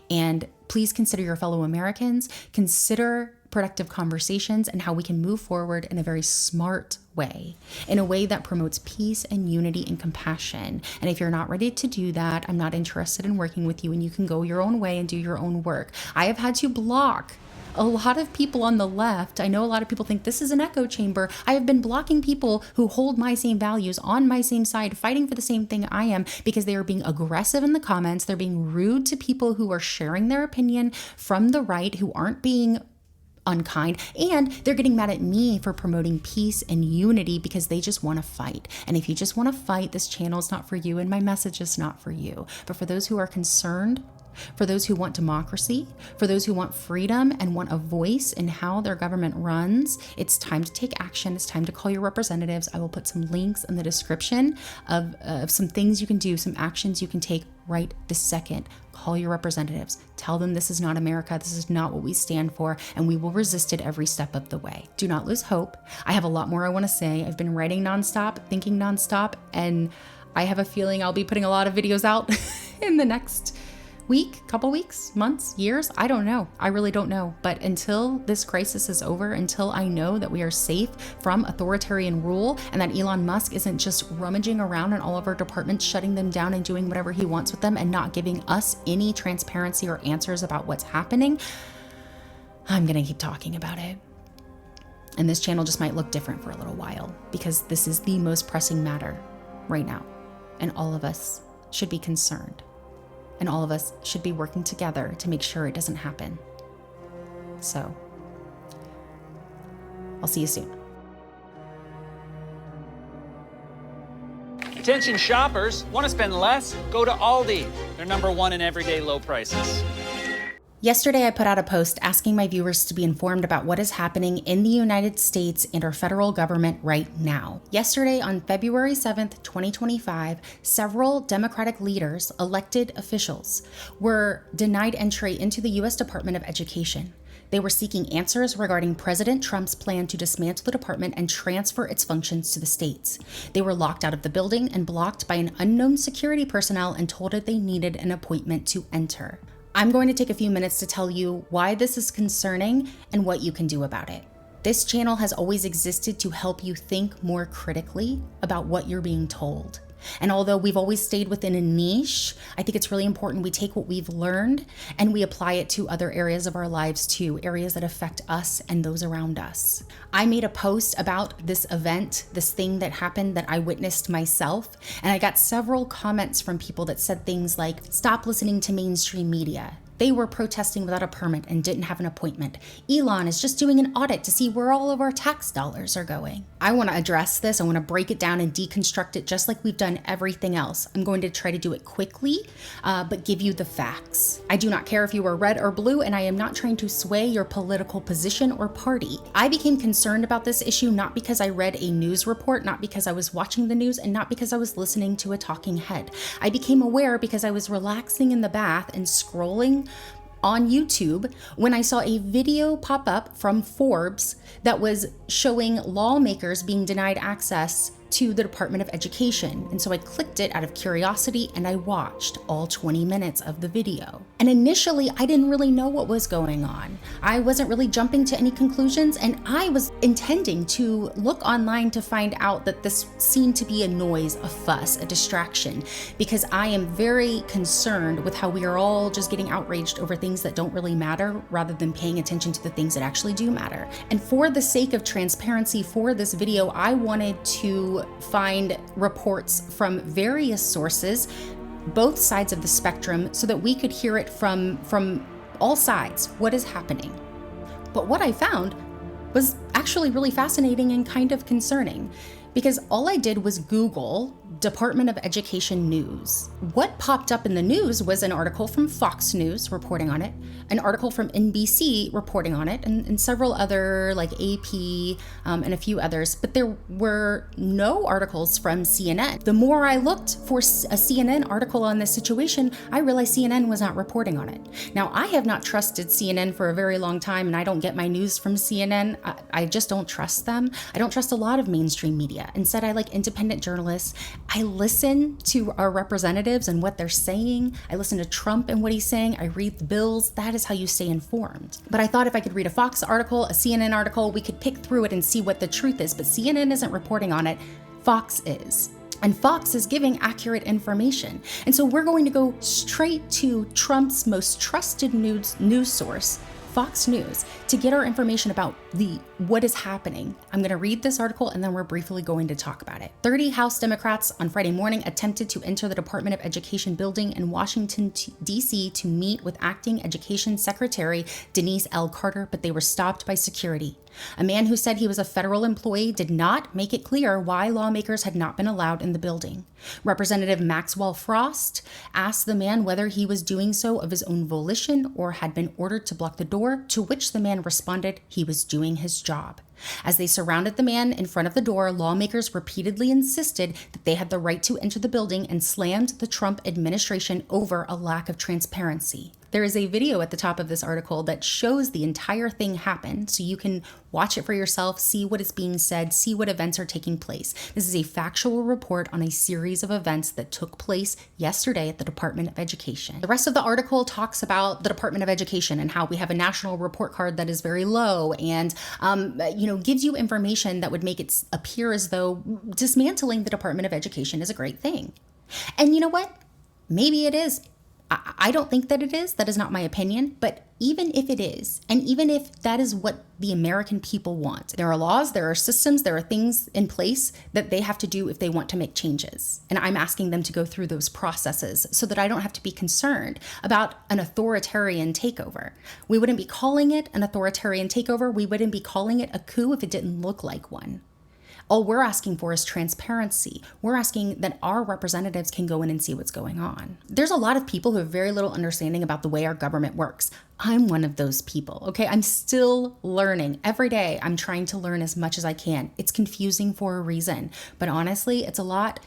A: And please consider your fellow Americans. Consider productive conversations and how we can move forward in a very smart way, in a way that promotes peace and unity and compassion. And if you're not ready to do that, I'm not interested in working with you, and you can go your own way and do your own work. I have had to block a lot of people on the left. I know a lot of people think this is an echo chamber. I have been blocking people who hold my same values, on my same side, fighting for the same thing I am, because they are being aggressive in the comments. They're being rude to people who are sharing their opinion from the right, who aren't being unkind, and they're getting mad at me for promoting peace and unity because they just want to fight. And if you just want to fight, this channel is not for you and my message is not for you. But for those who are concerned, for those who want democracy, for those who want freedom and want a voice in how their government runs, it's time to take action. It's time to call your representatives. I will put some links in the description of some things you can do, some actions you can take right this second. Call your representatives. Tell them this is not America. This is not what we stand for, and we will resist it every step of the way. Do not lose hope. I have a lot more I want to say. I've been writing nonstop, thinking nonstop, and I have a feeling I'll be putting a lot of videos out in the next week, couple weeks, months, years. I don't know. I really don't know. But until this crisis is over, until I know that we are safe from authoritarian rule and that Elon Musk isn't just rummaging around in all of our departments, shutting them down and doing whatever he wants with them and not giving us any transparency or answers about what's happening, I'm going to keep talking about it. And this channel just might look different for a little while, because this is the most pressing matter right now. And all of us should be concerned. And all of us should be working together to make sure it doesn't happen. So I'll see you soon.
J: Attention shoppers, want to spend less? Go to Aldi. They're #1 in everyday low prices.
A: Yesterday, I put out a post asking my viewers to be informed about what is happening in the United States and our federal government right now. Yesterday, on February 7th, 2025, several Democratic leaders, elected officials, were denied entry into the U.S. Department of Education. They were seeking answers regarding President Trump's plan to dismantle the department and transfer its functions to the states. They were locked out of the building and blocked by an unknown security personnel and told that they needed an appointment to enter. I'm going to take a few minutes to tell you why this is concerning and what you can do about it. This channel has always existed to help you think more critically about what you're being told. And although we've always stayed within a niche, I think it's really important we take what we've learned and we apply it to other areas of our lives too, areas that affect us and those around us. I made a post about this event, this thing that happened that I witnessed myself, and I got several comments from people that said things like, "Stop listening to mainstream media. They were protesting without a permit and didn't have an appointment. Elon is just doing an audit to see where all of our tax dollars are going." I want to address this. I want to break it down and deconstruct it just like we've done everything else. I'm going to try to do it quickly, but give you the facts. I do not care if you are red or blue, and I am not trying to sway your political position or party. I became concerned about this issue not because I read a news report, not because I was watching the news, and not because I was listening to a talking head. I became aware because I was relaxing in the bath and scrolling on YouTube when I saw a video pop up from Forbes that was showing lawmakers being denied access to the Department of Education. And so I clicked it out of curiosity and I watched all 20 minutes of the video. And initially, I didn't really know what was going on. I wasn't really jumping to any conclusions, and I was intending to look online to find out that this seemed to be a noise, a fuss, a distraction, because I am very concerned with how we are all just getting outraged over things that don't really matter rather than paying attention to the things that actually do matter. And for the sake of transparency for this video, I wanted to find reports from various sources, both sides of the spectrum, so that we could hear it from all sides, what is happening. But what I found was actually really fascinating and kind of concerning, because all I did was Google Department of Education news. What popped up in the news was an article from Fox News reporting on it, an article from NBC reporting on it, and several other like AP and a few others, but there were no articles from CNN. The more I looked for a CNN article on this situation, I realized CNN was not reporting on it. Now, I have not trusted CNN for a very long time, and I don't get my news from CNN. I just don't trust them. I don't trust a lot of mainstream media. Instead, I like independent journalists. I listen to our representatives and what they're saying. I listen to Trump and what he's saying. I read the bills. That is how you stay informed. But I thought if I could read a Fox article, a CNN article, we could pick through it and see what the truth is. But CNN isn't reporting on it. Fox is. And Fox is giving accurate information. And so we're going to go straight to Trump's most trusted news source, Fox News, to get our information about what is happening. I'm going to read this article and then we're briefly going to talk about it. 30 House Democrats on Friday morning attempted to enter the Department of Education building in Washington, D.C. to meet with Acting Education Secretary Denise L. Carter, but they were stopped by security. A man who said he was a federal employee did not make it clear why lawmakers had not been allowed in the building. Representative Maxwell Frost asked the man whether he was doing so of his own volition or had been ordered to block the door, to which the man responded he was doing his job. As they surrounded the man in front of the door, lawmakers repeatedly insisted that they had the right to enter the building and slammed the Trump administration over a lack of transparency. There is a video at the top of this article that shows the entire thing happen, so you can watch it for yourself, see what is being said, see what events are taking place. This is a factual report on a series of events that took place yesterday at the Department of Education. The rest of the article talks about the Department of Education and how we have a national report card that is very low and gives you information that would make it appear as though dismantling the Department of Education is a great thing. And you know what? Maybe it is. I don't think that it is. That is not my opinion. But even if it is, and even if that is what the American people want, there are laws, there are systems, there are things in place that they have to do if they want to make changes. And I'm asking them to go through those processes so that I don't have to be concerned about an authoritarian takeover. We wouldn't be calling it an authoritarian takeover. We wouldn't be calling it a coup if it didn't look like one. All we're asking for is transparency. We're asking that our representatives can go in and see what's going on. There's a lot of people who have very little understanding about the way our government works. I'm one of those people, okay? I'm still learning. Every day, I'm trying to learn as much as I can. It's confusing for a reason, but honestly, it's a lot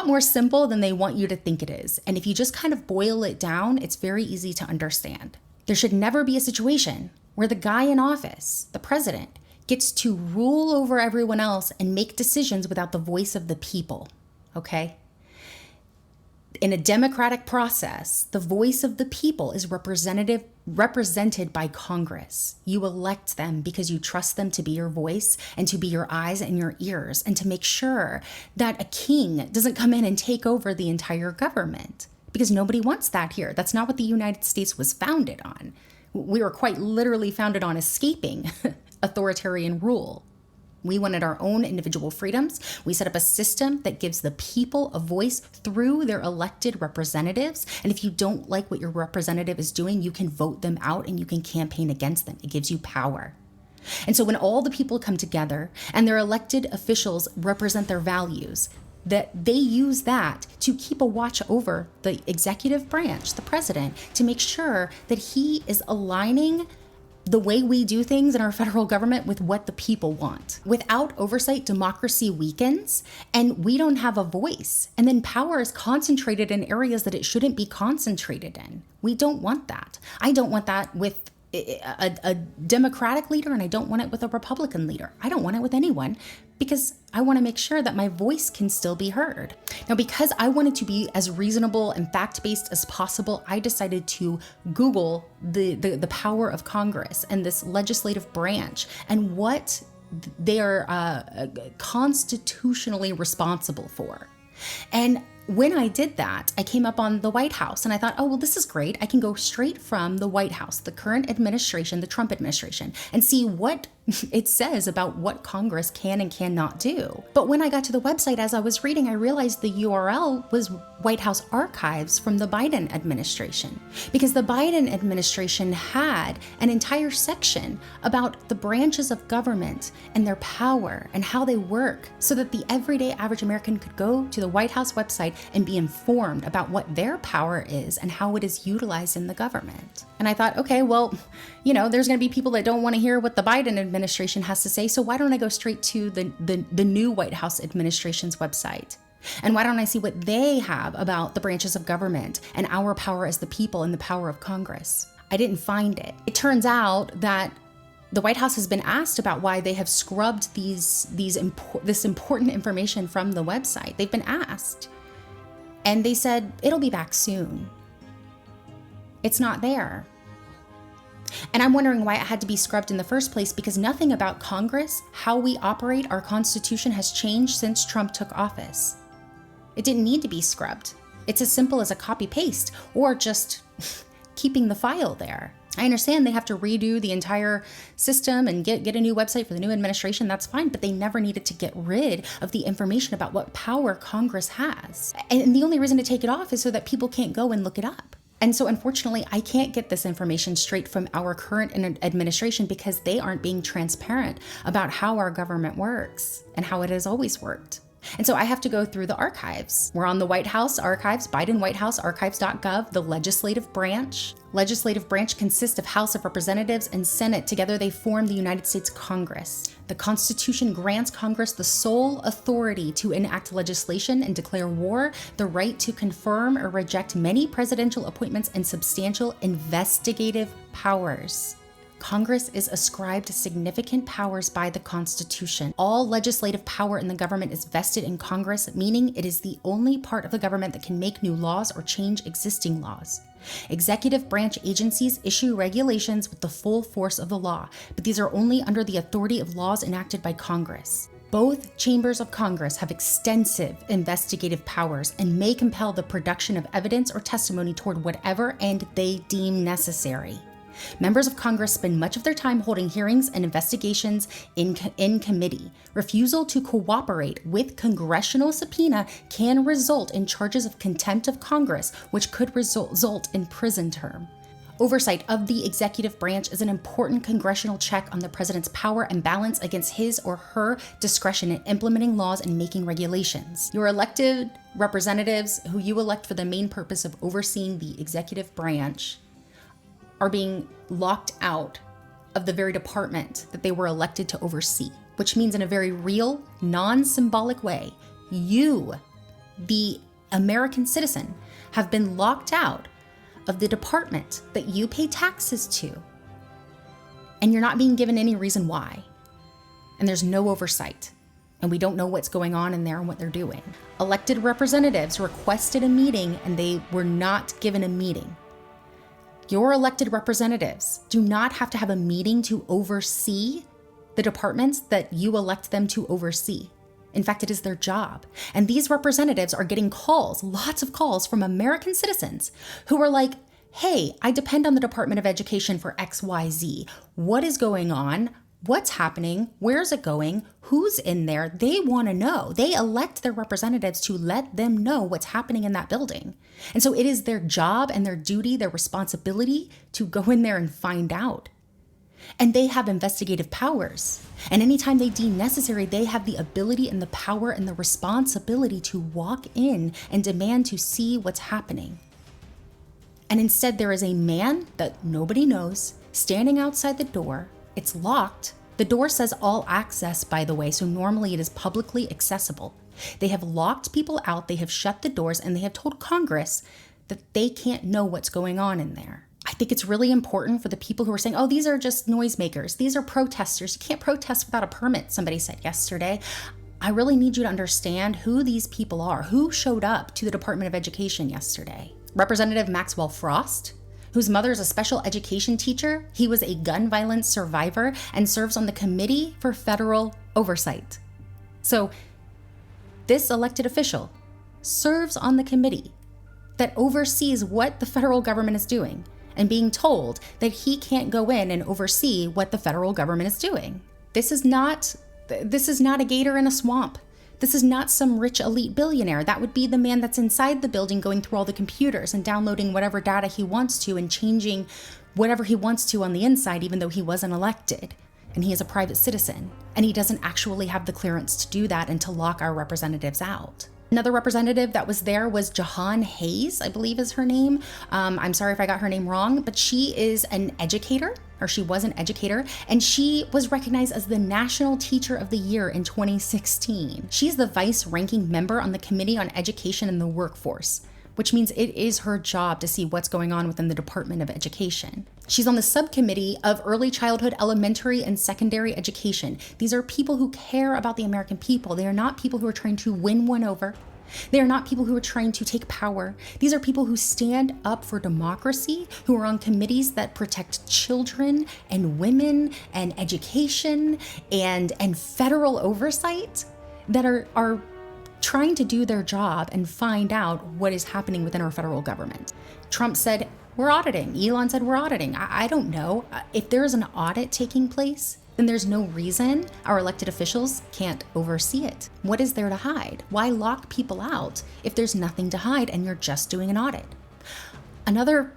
A: more simple than they want you to think it is. And if you just kind of boil it down, it's very easy to understand. There should never be a situation where the guy in office, the president, gets to rule over everyone else and make decisions without the voice of the people, okay? In a democratic process, the voice of the people is represented by Congress. You elect them because you trust them to be your voice and to be your eyes and your ears, and to make sure that a king doesn't come in and take over the entire government, because nobody wants that here. That's not what the United States was founded on. We were quite literally founded on escaping authoritarian rule. We wanted our own individual freedoms. We set up a system that gives the people a voice through their elected representatives. And if you don't like what your representative is doing, you can vote them out and you can campaign against them. It gives you power. And so when all the people come together and their elected officials represent their values, that they use that to keep a watch over the executive branch, the president, to make sure that he is aligning the way we do things in our federal government with what the people want. Without oversight, democracy weakens and we don't have a voice. And then power is concentrated in areas that it shouldn't be concentrated in. We don't want that. I don't want that with a Democratic leader, and I don't want it with a Republican leader. I don't want it with anyone, because I want to make sure that my voice can still be heard. Now, because I wanted to be as reasonable and fact-based as possible, I decided to Google the power of Congress and this legislative branch and what they are constitutionally responsible for. And when I did that, I came up on the White House and I thought, oh, well, this is great. I can go straight from the White House, the current administration, the Trump administration, and see what it says about what Congress can and cannot do. But when I got to the website, as I was reading, I realized the URL was White House archives from the Biden administration, because the Biden administration had an entire section about the branches of government and their power and how they work, so that the everyday average American could go to the White House website and be informed about what their power is and how it is utilized in the government. And I thought, okay, well, there's going to be people that don't want to hear what the Biden administration has to say, so why don't I go straight to the new White House administration's website? And why don't I see what they have about the branches of government and our power as the people and the power of Congress? I didn't find it. It turns out that the White House has been asked about why they have scrubbed this important information from the website. They've been asked. And they said, it'll be back soon. It's not there. And I'm wondering why it had to be scrubbed in the first place, because nothing about Congress, how we operate, our Constitution has changed since Trump took office. It didn't need to be scrubbed. It's as simple as a copy-paste or just keeping the file there. I understand they have to redo the entire system and get a new website for the new administration. That's fine, but they never needed to get rid of the information about what power Congress has. And the only reason to take it off is so that people can't go and look it up. And so unfortunately, I can't get this information straight from our current administration because they aren't being transparent about how our government works and how it has always worked. And so I have to go through the archives. We're on the White House archives, Biden White House archives.gov, the legislative branch. Legislative branch consists of House of Representatives and Senate. Together they form the United States Congress. The Constitution grants Congress the sole authority to enact legislation and declare war, the right to confirm or reject many presidential appointments, and substantial investigative powers. Congress is ascribed significant powers by the Constitution. All legislative power in the government is vested in Congress, meaning it is the only part of the government that can make new laws or change existing laws. Executive branch agencies issue regulations with the full force of the law, but these are only under the authority of laws enacted by Congress. Both chambers of Congress have extensive investigative powers and may compel the production of evidence or testimony toward whatever end they deem necessary. Members of Congress spend much of their time holding hearings and investigations in committee. Refusal to cooperate with congressional subpoena can result in charges of contempt of Congress, which could result in prison term. Oversight of the executive branch is an important congressional check on the president's power and balance against his or her discretion in implementing laws and making regulations. Your elected representatives, who you elect for the main purpose of overseeing the executive branch, are being locked out of the very department that they were elected to oversee, which means in a very real, non-symbolic way, you, the American citizen, have been locked out of the department that you pay taxes to, and you're not being given any reason why. And there's no oversight, and we don't know what's going on in there and what they're doing. Elected representatives requested a meeting, and they were not given a meeting. Your elected representatives do not have to have a meeting to oversee the departments that you elect them to oversee. In fact, it is their job. And these representatives are getting calls, lots of calls from American citizens who are like, hey, I depend on the Department of Education for XYZ. What is going on? What's happening? Where's it going? Who's in there? They want to know. They elect their representatives to let them know what's happening in that building. And so it is their job and their duty, their responsibility to go in there and find out. And they have investigative powers. And anytime they deem necessary, they have the ability and the power and the responsibility to walk in and demand to see what's happening. And instead, there is a man that nobody knows standing outside the door. It's locked. The door says all access, by the way, so normally it is publicly accessible. They have locked people out, they have shut the doors, and they have told Congress that they can't know what's going on in there. I think it's really important for the people who are saying, oh, these are just noisemakers. These are protesters. You can't protest without a permit, somebody said yesterday. I really need you to understand who these people are, who showed up to the Department of Education yesterday. Representative Maxwell Frost, whose mother is a special education teacher. He was a gun violence survivor and serves on the Committee for Federal Oversight. So this elected official serves on the committee that oversees what the federal government is doing, and being told that he can't go in and oversee what the federal government is doing. This is not a gator in a swamp. This is not some rich elite billionaire. That would be the man that's inside the building going through all the computers and downloading whatever data he wants to and changing whatever he wants to on the inside, even though he wasn't elected. And he is a private citizen. And he doesn't actually have the clearance to do that and to lock our representatives out. Another representative that was there was Jahan Hayes, I believe is her name. I'm sorry if I got her name wrong, but she is an educator, or she was an educator, and she was recognized as the National Teacher of the Year in 2016. She's the vice-ranking member on the Committee on Education and the Workforce, which means it is her job to see what's going on within the Department of Education. She's on the subcommittee of Early Childhood, Elementary, and Secondary Education. These are people who care about the American people. They are not people who are trying to win one over. They are not people who are trying to take power. These are people who stand up for democracy, who are on committees that protect children and women and education and federal oversight, that are trying to do their job and find out what is happening within our federal government. Trump said, we're auditing. Elon said, we're auditing. I don't know. If there is an audit taking place, then there's no reason our elected officials can't oversee it. What is there to hide? Why lock people out if there's nothing to hide and you're just doing an audit? Another